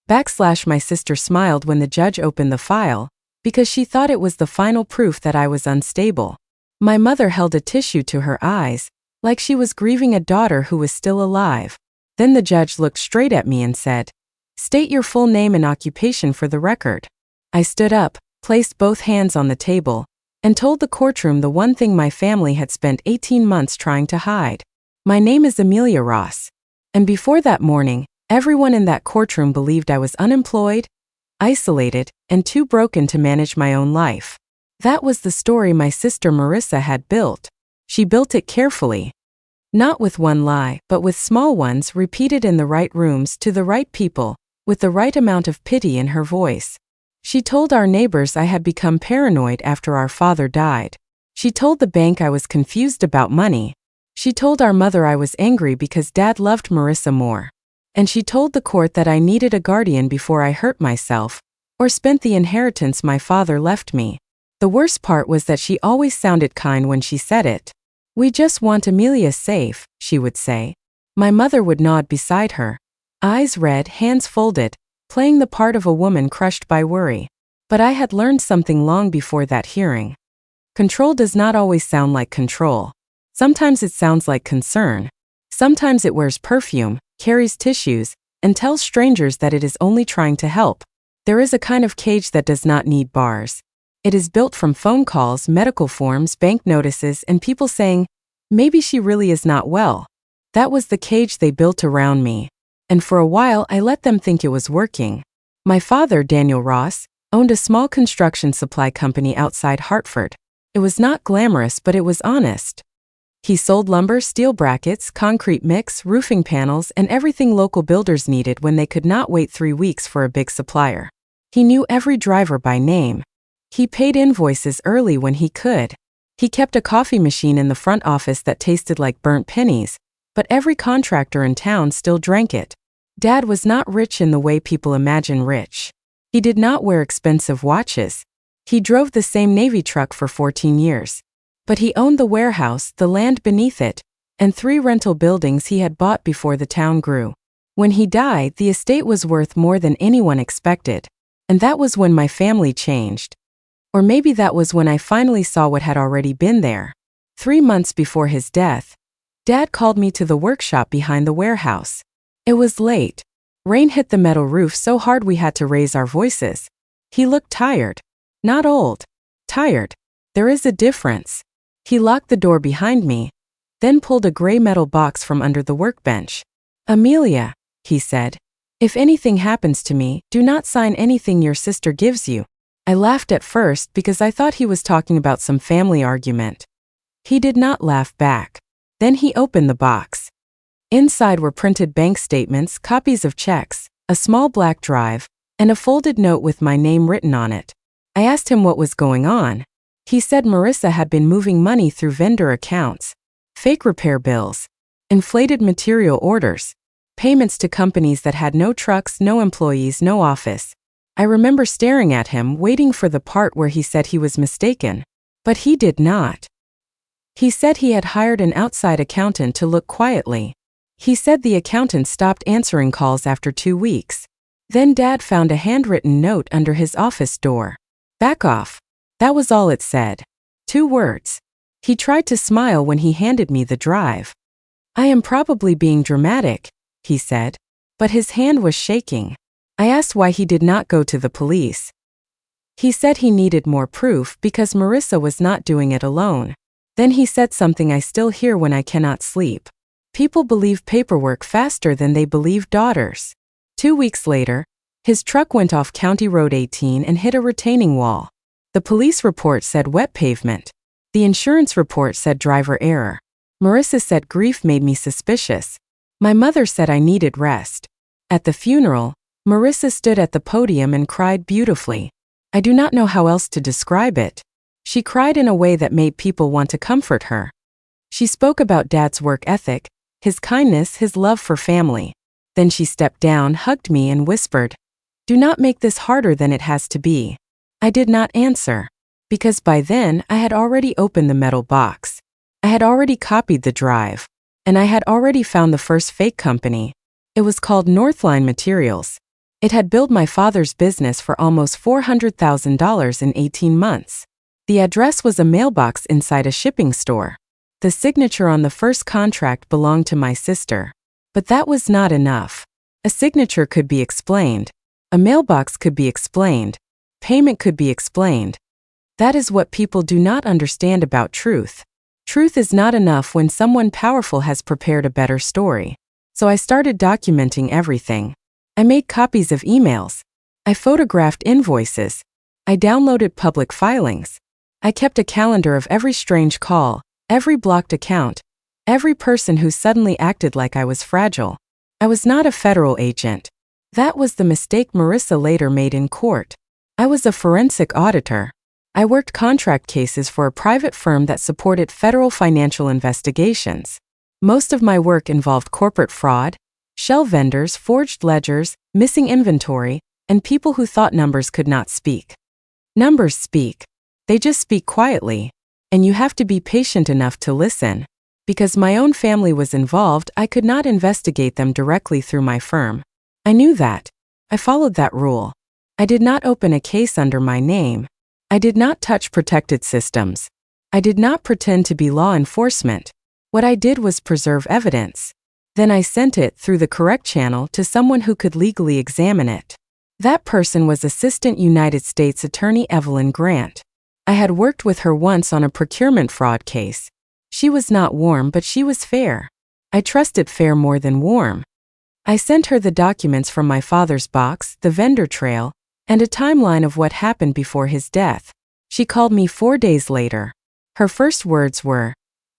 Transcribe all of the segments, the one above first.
My sister smiled when the judge opened the file, because she thought it was the final proof that I was unstable. My mother held a tissue to her eyes, like she was grieving a daughter who was still alive. Then the judge looked straight at me and said, "State your full name and occupation for the record." I stood up, placed both hands on the table, and told the courtroom the one thing my family had spent 18 months trying to hide. My name is Amelia Ross. And before that morning, everyone in that courtroom believed I was unemployed, isolated, and too broken to manage my own life. That was the story my sister Marissa had built. She built it carefully. Not with one lie, but with small ones repeated in the right rooms to the right people, with the right amount of pity in her voice. She told our neighbors I had become paranoid after our father died. She told the bank I was confused about money. She told our mother I was angry because Dad loved Marissa more. And she told the court that I needed a guardian before I hurt myself, or spent the inheritance my father left me. The worst part was that she always sounded kind when she said it. "We just want Amelia safe," she would say. My mother would nod beside her, eyes red, hands folded, playing the part of a woman crushed by worry. But I had learned something long before that hearing. Control does not always sound like control. Sometimes it sounds like concern. Sometimes it wears perfume, carries tissues, and tells strangers that it is only trying to help. There is a kind of cage that does not need bars. It is built from phone calls, medical forms, bank notices, and people saying, "Maybe she really is not well." That was the cage they built around me. And for a while I let them think it was working. My father, Daniel Ross, owned a small construction supply company outside Hartford. It was not glamorous, but it was honest. He sold lumber, steel brackets, concrete mix, roofing panels, and everything local builders needed when they could not wait 3 weeks for a big supplier. He knew every driver by name. He paid invoices early when he could. He kept a coffee machine in the front office that tasted like burnt pennies, but every contractor in town still drank it. Dad was not rich in the way people imagine rich. He did not wear expensive watches. He drove the same Navy truck for 14 years. But he owned the warehouse, the land beneath it, and 3 rental buildings he had bought before the town grew. When he died, the estate was worth more than anyone expected. And that was when my family changed. Or maybe that was when I finally saw what had already been there. 3 months before his death, Dad called me to the workshop behind the warehouse. It was late. Rain hit the metal roof so hard we had to raise our voices. He looked tired. Not old. Tired. There is a difference. He locked the door behind me, then pulled a gray metal box from under the workbench. "Amelia," he said, "if anything happens to me, do not sign anything your sister gives you." I laughed at first because I thought he was talking about some family argument. He did not laugh back. Then he opened the box. Inside were printed bank statements, copies of checks, a small black drive, and a folded note with my name written on it. I asked him what was going on. He said Marissa had been moving money through vendor accounts, fake repair bills, inflated material orders, payments to companies that had no trucks, no employees, no office. I remember staring at him, waiting for the part where he said he was mistaken. But he did not. He said he had hired an outside accountant to look quietly. He said the accountant stopped answering calls after 2 weeks. Then Dad found a handwritten note under his office door. "Back off." That was all it said. 2 words. He tried to smile when he handed me the drive. "I am probably being dramatic," he said, but his hand was shaking. I asked why he did not go to the police. He said he needed more proof because Marissa was not doing it alone. Then he said something I still hear when I cannot sleep. People believe paperwork faster than they believe daughters. 2 weeks later, his truck went off County Road 18 and hit a retaining wall. The police report said wet pavement. The insurance report said driver error. Marissa said grief made me suspicious. My mother said I needed rest. At the funeral, Marissa stood at the podium and cried beautifully. I do not know how else to describe it. She cried in a way that made people want to comfort her. She spoke about Dad's work ethic, his kindness, his love for family. Then she stepped down, hugged me, and whispered, "Do not make this harder than it has to be." I did not answer, because by then I had already opened the metal box. I had already copied the drive, and I had already found the first fake company. It was called Northline Materials. It had billed my father's business for almost $400,000 in 18 months. The address was a mailbox inside a shipping store. The signature on the first contract belonged to my sister. But that was not enough. A signature could be explained. A mailbox could be explained. Payment could be explained. That is what people do not understand about truth. Truth is not enough when someone powerful has prepared a better story. So I started documenting everything. I made copies of emails. I photographed invoices. I downloaded public filings. I kept a calendar of every strange call, every blocked account, every person who suddenly acted like I was fragile. I was not a federal agent. That was the mistake Marissa later made in court. I was a forensic auditor. I worked contract cases for a private firm that supported federal financial investigations. Most of my work involved corporate fraud, shell vendors, forged ledgers, missing inventory, and people who thought numbers could not speak. Numbers speak. They just speak quietly. And you have to be patient enough to listen. Because my own family was involved, I could not investigate them directly through my firm. I knew that. I followed that rule. I did not open a case under my name. I did not touch protected systems. I did not pretend to be law enforcement. What I did was preserve evidence. Then I sent it through the correct channel to someone who could legally examine it. That person was Assistant United States Attorney Evelyn Grant. I had worked with her once on a procurement fraud case. She was not warm, but she was fair. I trusted fair more than warm. I sent her the documents from my father's box, the vendor trail, and a timeline of what happened before his death. She called me 4 days later. Her first words were,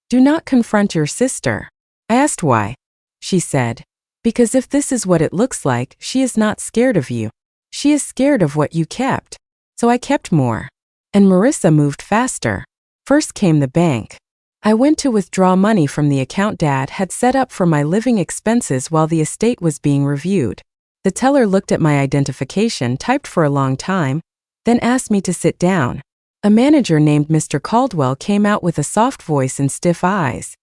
"Do not confront your sister." I asked why. She said, "Because if this is what it looks like, she is not scared of you. She is scared of what you kept." So I kept more. And Marissa moved faster. First came the bank. I went to withdraw money from the account Dad had set up for my living expenses while the estate was being reviewed. The teller looked at my identification, typed for a long time, then asked me to sit down. A manager named Mr. Caldwell came out with a soft voice and stiff eyes.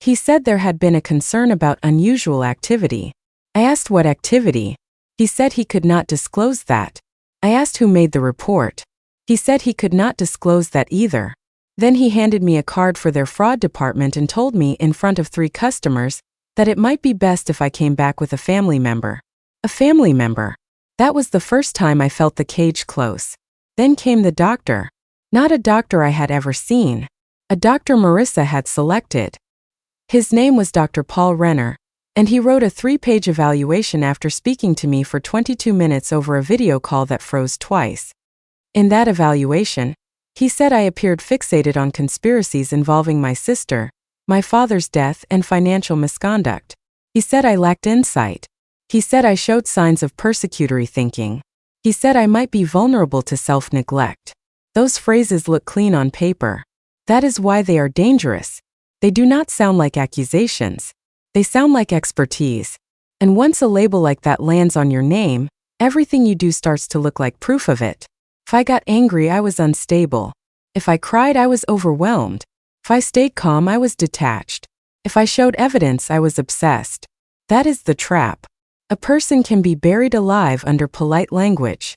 He said there had been a concern about unusual activity. I asked what activity. He said he could not disclose that. I asked who made the report. He said he could not disclose that either. Then he handed me a card for their fraud department and told me in front of 3 customers that it might be best if I came back with a family member. A family member. That was the first time I felt the cage close. Then came the doctor. Not a doctor I had ever seen. A doctor Marissa had selected. His name was Dr. Paul Renner, and he wrote a 3-page evaluation after speaking to me for 22 minutes over a video call that froze twice. In that evaluation, he said I appeared fixated on conspiracies involving my sister, my father's death, and financial misconduct. He said I lacked insight. He said I showed signs of persecutory thinking. He said I might be vulnerable to self-neglect. Those phrases look clean on paper. That is why they are dangerous. They do not sound like accusations. They sound like expertise. And once a label like that lands on your name, everything you do starts to look like proof of it. If I got angry, I was unstable. If I cried, I was overwhelmed. If I stayed calm, I was detached. If I showed evidence, I was obsessed. That is the trap. A person can be buried alive under polite language.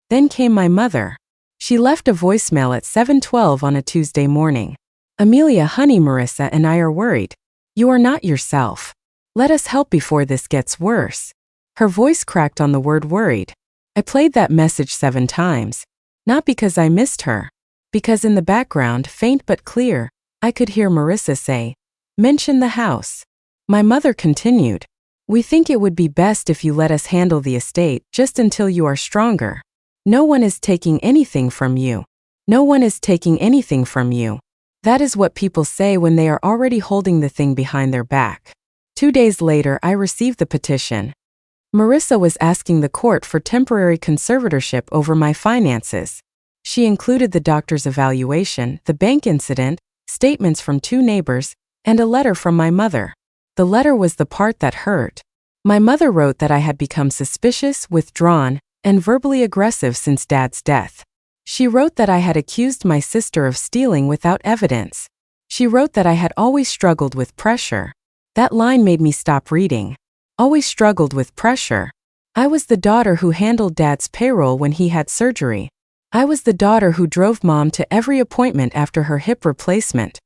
Then came my mother. She left a voicemail at 7:12 on a Tuesday morning. "Amelia, honey, Marissa and I are worried. You are not yourself. Let us help before this gets worse." Her voice cracked on the word worried. I played that message 7 times. Not because I missed her. Because in the background, faint but clear, I could hear Marissa say, "Mention the house." My mother continued, "We think it would be best if you let us handle the estate just until you are stronger. No one is taking anything from you. No one is taking anything from you." That is what people say when they are already holding the thing behind their back. 2 days later, I received the petition. Marissa was asking the court for temporary conservatorship over my finances. She included the doctor's evaluation, the bank incident, statements from 2 neighbors, and a letter from my mother. The letter was the part that hurt. My mother wrote that I had become suspicious, withdrawn, and verbally aggressive since Dad's death. She wrote that I had accused my sister of stealing without evidence. She wrote that I had always struggled with pressure. That line made me stop reading. Always struggled with pressure. I was the daughter who handled Dad's payroll when he had surgery. I was the daughter who drove Mom to every appointment after her hip replacement.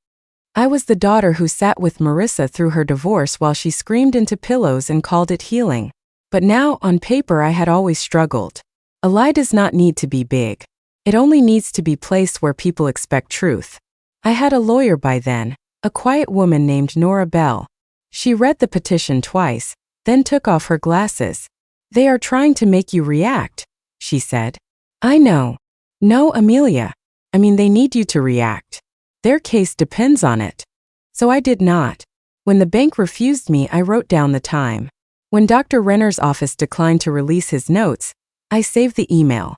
I was the daughter who sat with Marissa through her divorce while she screamed into pillows and called it healing. But now, on paper, I had always struggled. A lie does not need to be big. It only needs to be placed where people expect truth. I had a lawyer by then, a quiet woman named Nora Bell. She read the petition twice, then took off her glasses. "They are trying to make you react," she said. "I know. No, Amelia. I mean, they need you to react. Their case depends on it." So I did not. When the bank refused me, I wrote down the time. When Dr. Renner's office declined to release his notes, I saved the email.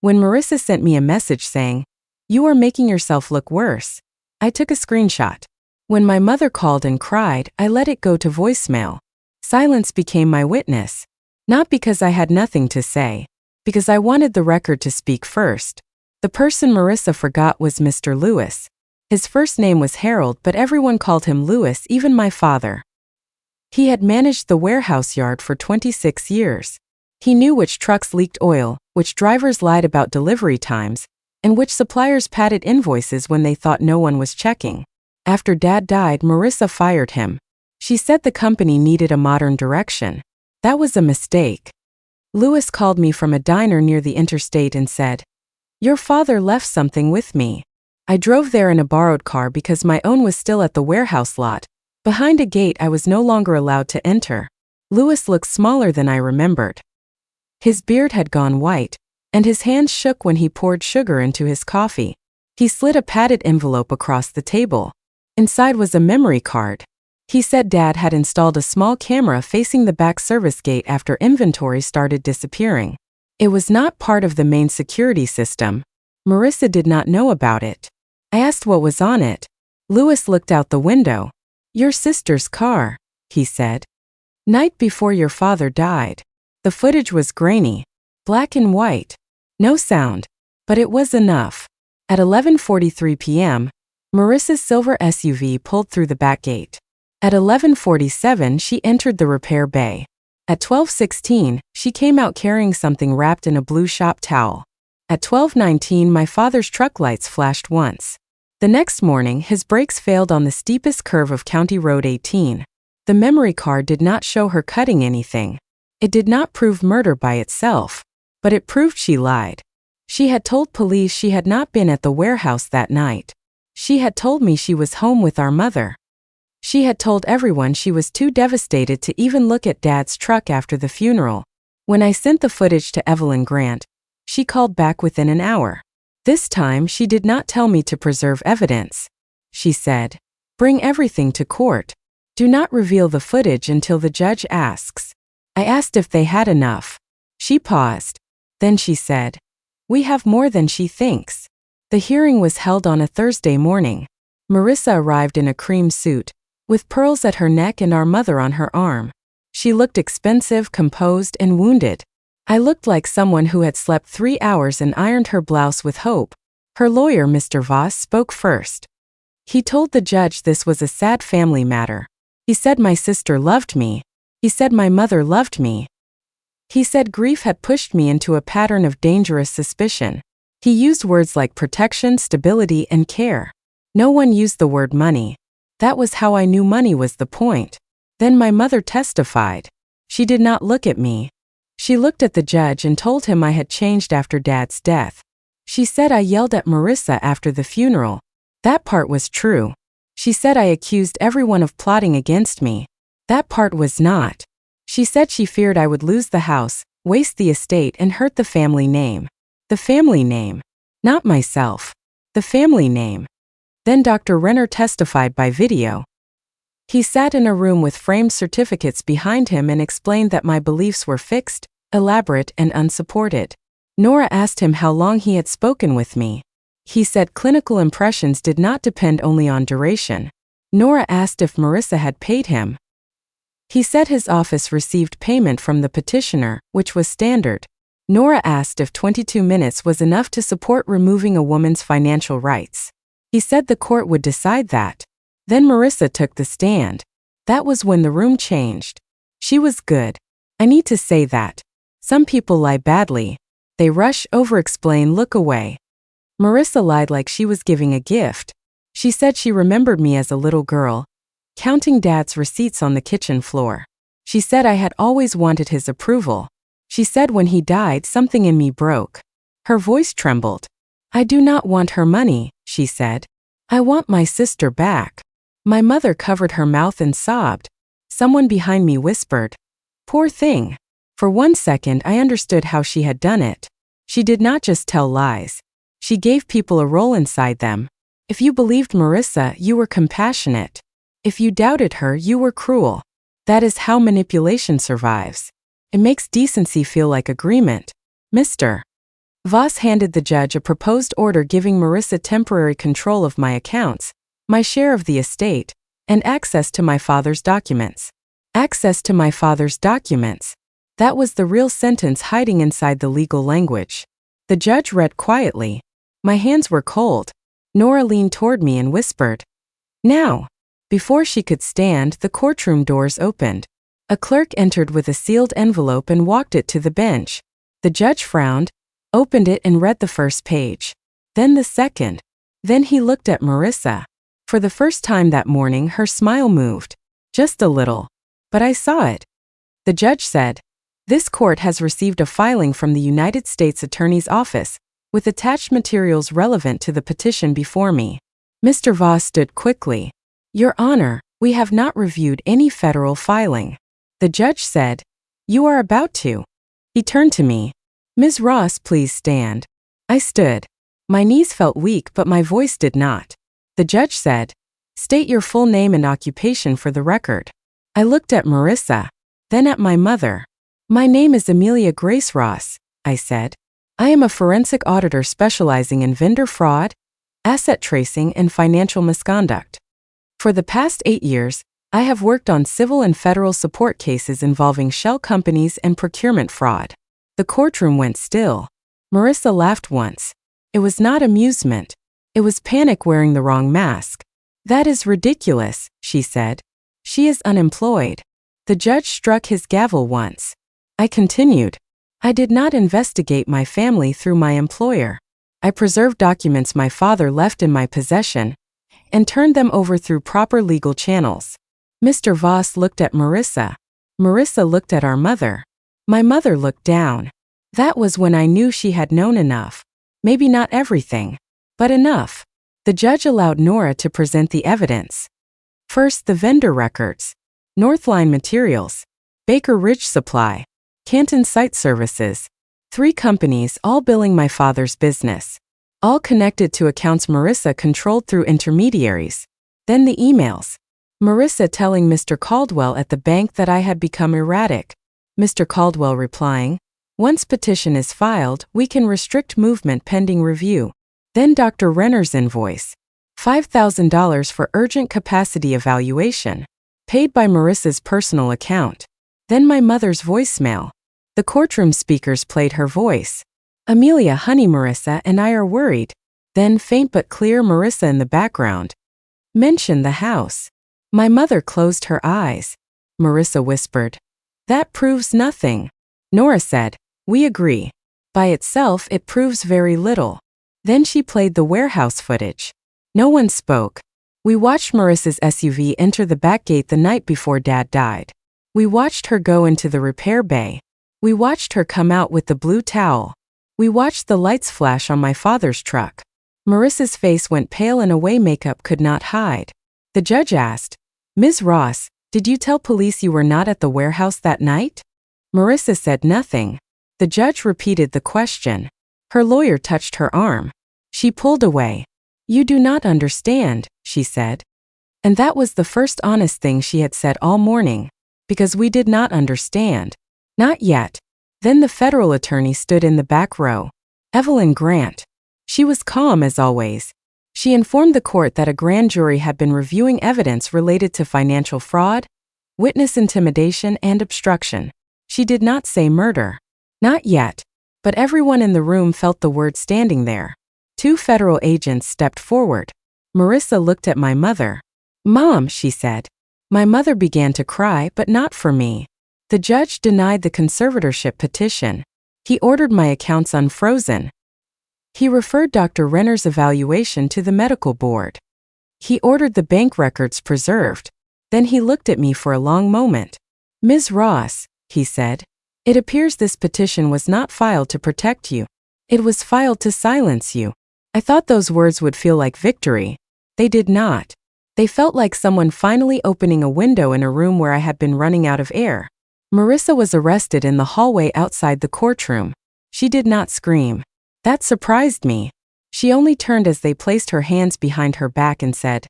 When Marissa sent me a message saying, "You are making yourself look worse," I took a screenshot. When my mother called and cried, I let it go to voicemail. Silence became my witness. Not because I had nothing to say, because I wanted the record to speak first. The person Marissa forgot was Mr. Lewis. His first name was Harold, but everyone called him Lewis, even my father. He had managed the warehouse yard for 26 years. He knew which trucks leaked oil, which drivers lied about delivery times, and which suppliers padded invoices when they thought no one was checking. After Dad died, Marissa fired him. She said the company needed a modern direction. That was a mistake. Lewis called me from a diner near the interstate and said, "Your father left something with me." I drove there in a borrowed car because my own was still at the warehouse lot, behind a gate I was no longer allowed to enter. Lewis looked smaller than I remembered. His beard had gone white, and his hands shook when he poured sugar into his coffee. He slid a padded envelope across the table. Inside was a memory card. He said Dad had installed a small camera facing the back service gate after inventory started disappearing. It was not part of the main security system. Marissa did not know about it. I asked what was on it. Lewis looked out the window. "Your sister's car," he said. "Night before your father died." The footage was grainy, black and white. No sound, but it was enough. At 11:43 p.m., Marissa's silver SUV pulled through the back gate. At 11:47, she entered the repair bay. At 12:16, she came out carrying something wrapped in a blue shop towel. At 12:19, my father's truck lights flashed once. The next morning, his brakes failed on the steepest curve of County Road 18. The memory card did not show her cutting anything. It did not prove murder by itself, but it proved she lied. She had told police she had not been at the warehouse that night. She had told me she was home with our mother. She had told everyone she was too devastated to even look at Dad's truck after the funeral. When I sent the footage to Evelyn Grant, she called back within an hour. This time, she did not tell me to preserve evidence. She said, "Bring everything to court. Do not reveal the footage until the judge asks." I asked if they had enough. She paused. Then she said, "We have more than she thinks." The hearing was held on a Thursday morning. Marissa arrived in a cream suit, with pearls at her neck and our mother on her arm. She looked expensive, composed, and wounded. I looked like someone who had slept 3 hours and ironed her blouse with hope. Her lawyer, Mr. Voss, spoke first. He told the judge this was a sad family matter. He said my sister loved me. He said my mother loved me. He said grief had pushed me into a pattern of dangerous suspicion. He used words like protection, stability, and care. No one used the word money. That was how I knew money was the point. Then my mother testified. She did not look at me. She looked at the judge and told him I had changed after Dad's death. She said I yelled at Marissa after the funeral. That part was true. She said I accused everyone of plotting against me. That part was not. She said she feared I would lose the house, waste the estate, and hurt the family name. The family name. Not myself. The family name. Then Dr. Renner testified by video. He sat in a room with framed certificates behind him and explained that my beliefs were fixed, elaborate, and unsupported. Nora asked him how long he had spoken with me. He said clinical impressions did not depend only on duration. Nora asked if Marissa had paid him. He said his office received payment from the petitioner, which was standard. Nora asked if 22 minutes was enough to support removing a woman's financial rights. He said the court would decide that. Then Marissa took the stand. That was when the room changed. She was good. I need to say that. Some people lie badly. They rush, over-explain, look away. Marissa lied like she was giving a gift. She said she remembered me as a little girl, counting Dad's receipts on the kitchen floor. She said I had always wanted his approval. She said when he died, something in me broke. Her voice trembled. I do not want her money, she said. I want my sister back. My mother covered her mouth and sobbed. Someone behind me whispered, "Poor thing." For 1 second I understood how she had done it. She did not just tell lies. She gave people a role inside them. If you believed Marissa, you were compassionate. If you doubted her, you were cruel. That is how manipulation survives. It makes decency feel like agreement. Mr. Voss handed the judge a proposed order giving Marissa temporary control of my accounts, my share of the estate, and access to my father's documents. Access to my father's documents. That was the real sentence hiding inside the legal language. The judge read quietly. My hands were cold. Nora leaned toward me and whispered, "Now." Before she could stand, the courtroom doors opened. A clerk entered with a sealed envelope and walked it to the bench. The judge frowned, opened it and read the first page. Then the second. Then he looked at Marissa. For the first time that morning, her smile moved. Just a little. But I saw it. The judge said, "This court has received a filing from the United States Attorney's Office, with attached materials relevant to the petition before me." Mr. Voss stood quickly. "Your Honor, we have not reviewed any federal filing." The judge said, "You are about to." He turned to me. "Ms. Ross, please stand." I stood. My knees felt weak, but my voice did not. The judge said, "State your full name and occupation for the record." I looked at Marissa, then at my mother. "My name is Amelia Grace Ross," I said. "I am a forensic auditor specializing in vendor fraud, asset tracing, and financial misconduct. For the past 8 years, I have worked on civil and federal support cases involving shell companies and procurement fraud." The courtroom went still. Marissa laughed once. It was not amusement. It was panic wearing the wrong mask. "That is ridiculous," she said. "She is unemployed." The judge struck his gavel once. I continued. "I did not investigate my family through my employer. I preserved documents my father left in my possession and turned them over through proper legal channels." Mr. Voss looked at Marissa. Marissa looked at our mother. My mother looked down. That was when I knew she had known enough. Maybe not everything, but enough. The judge allowed Nora to present the evidence. First, the vendor records. Northline Materials, Baker Ridge Supply, Canton Site Services. 3 companies, all billing my father's business. All connected to accounts Marissa controlled through intermediaries. Then the emails. Marissa telling Mr. Caldwell at the bank that I had become erratic. Mr. Caldwell replying, "Once petition is filed, we can restrict movement pending review." Then Dr. Renner's invoice. $5,000 for urgent capacity evaluation. Paid by Marissa's personal account. Then my mother's voicemail. The courtroom speakers played her voice. "Amelia, honey, Marissa and I are worried." Then faint but clear Marissa in the background. "Mention the house." My mother closed her eyes. Marissa whispered, "That proves nothing." Nora said, "We agree. By itself, it proves very little." Then she played the warehouse footage. No one spoke. We watched Marissa's SUV enter the back gate the night before Dad died. We watched her go into the repair bay. We watched her come out with the blue towel. We watched the lights flash on my father's truck. Marissa's face went pale in a way makeup could not hide. The judge asked, "Ms. Ross, did you tell police you were not at the warehouse that night?" Marissa said nothing. The judge repeated the question. Her lawyer touched her arm. She pulled away. "You do not understand," she said. And that was the first honest thing she had said all morning. Because we did not understand. Not yet. Then the federal attorney stood in the back row. Evelyn Grant. She was calm as always. She informed the court that a grand jury had been reviewing evidence related to financial fraud, witness intimidation, and obstruction. She did not say murder. Not yet. But everyone in the room felt the word standing there. 2 federal agents stepped forward. Marissa looked at my mother. "Mom," she said. My mother began to cry, but not for me. The judge denied the conservatorship petition. He ordered my accounts unfrozen. He referred Dr. Renner's evaluation to the medical board. He ordered the bank records preserved. Then he looked at me for a long moment. "Ms. Ross," he said, "it appears this petition was not filed to protect you. It was filed to silence you." I thought those words would feel like victory. They did not. They felt like someone finally opening a window in a room where I had been running out of air. Marissa was arrested in the hallway outside the courtroom. She did not scream. That surprised me. She only turned as they placed her hands behind her back and said,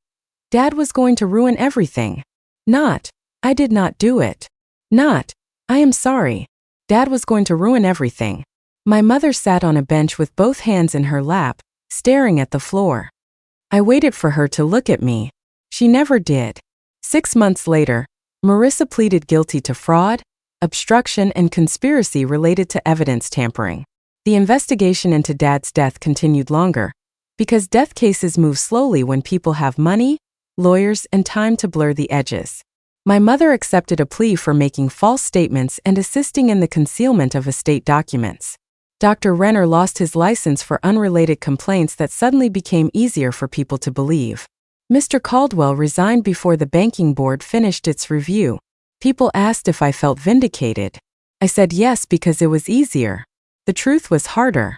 "Dad was going to ruin everything." Not, "I did not do it." Not, "I am sorry." Dad was going to ruin everything. My mother sat on a bench with both hands in her lap, staring at the floor. I waited for her to look at me. She never did. 6 months later, Marissa pleaded guilty to fraud, obstruction, and conspiracy related to evidence tampering. The investigation into Dad's death continued longer, because death cases move slowly when people have money, lawyers, and time to blur the edges. My mother accepted a plea for making false statements and assisting in the concealment of estate documents. Dr. Renner lost his license for unrelated complaints that suddenly became easier for people to believe. Mr. Caldwell resigned before the banking board finished its review. People asked if I felt vindicated. I said yes because it was easier. The truth was harder.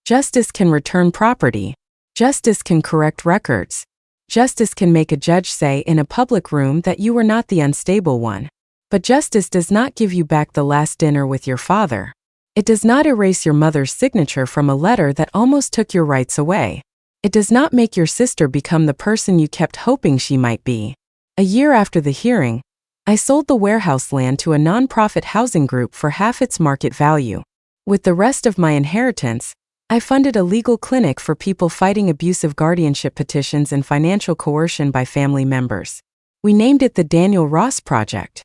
Justice can return property. Justice can correct records. Justice can make a judge say in a public room that you were not the unstable one. But justice does not give you back the last dinner with your father. It does not erase your mother's signature from a letter that almost took your rights away. It does not make your sister become the person you kept hoping she might be. A year after the hearing, I sold the warehouse land to a nonprofit housing group for half its market value. With the rest of my inheritance, I funded a legal clinic for people fighting abusive guardianship petitions and financial coercion by family members. We named it the Daniel Ross Project.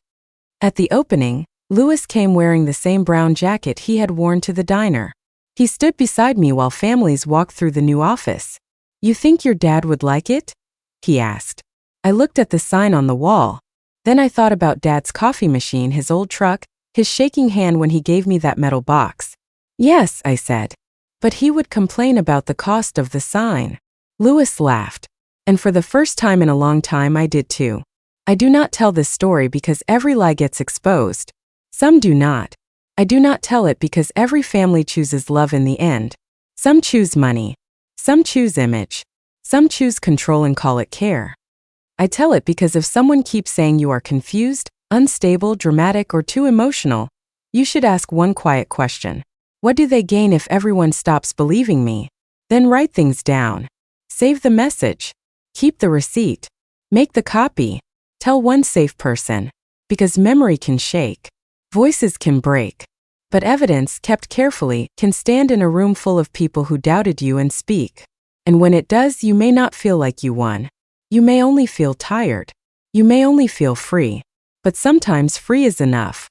At the opening, Louis came wearing the same brown jacket he had worn to the diner. He stood beside me while families walked through the new office. "You think your dad would like it?" he asked. I looked at the sign on the wall. Then I thought about Dad's coffee machine, his old truck, his shaking hand when he gave me that metal box. "Yes," I said. "But he would complain about the cost of the sign." Louis laughed. And for the first time in a long time I did too. I do not tell this story because every lie gets exposed. Some do not. I do not tell it because every family chooses love in the end. Some choose money. Some choose image. Some choose control and call it care. I tell it because if someone keeps saying you are confused, unstable, dramatic, or too emotional, you should ask one quiet question. What do they gain if everyone stops believing me? Then write things down. Save the message. Keep the receipt. Make the copy. Tell one safe person. Because memory can shake. Voices can break. But evidence, kept carefully, can stand in a room full of people who doubted you and speak. And when it does, you may not feel like you won. You may only feel tired. You may only feel free. But sometimes free is enough.